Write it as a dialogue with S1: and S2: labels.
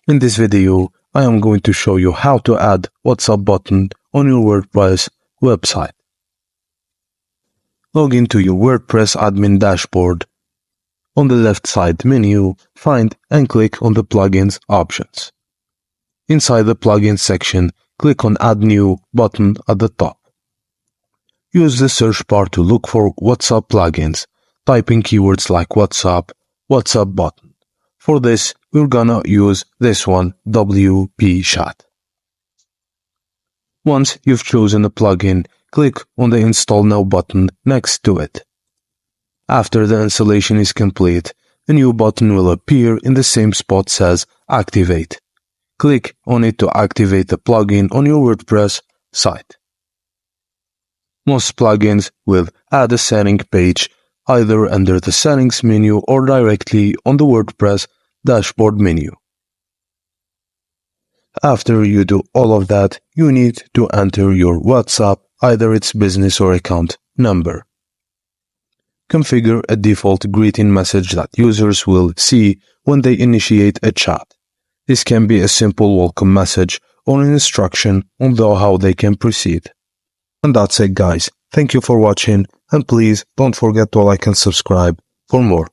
S1: In this video, I am going to show you how to add WhatsApp button on your WordPress website. Log into your WordPress admin dashboard. On the left side menu, find and click on the Plugins options. Inside the Plugins section, click on Add New button at the top. Use the search bar to look for WhatsApp plugins, typing keywords like WhatsApp, WhatsApp button. For this, we're gonna use this one, WP Chat. Once you've chosen a plugin, click on the Install Now button next to it. After the installation is complete, a new button will appear in the same spot as Activate. Click on it to activate the plugin on your WordPress site. Most plugins will add a setting page either under the settings menu or directly on the WordPress dashboard menu. After you do all of that, you need to enter your WhatsApp, either its business or account number. Configure a default greeting message that users will see when they initiate a chat. This can be a simple welcome message or an instruction on how they can proceed. And that's it, guys. Thank you for watching, and please don't forget to like and subscribe for more.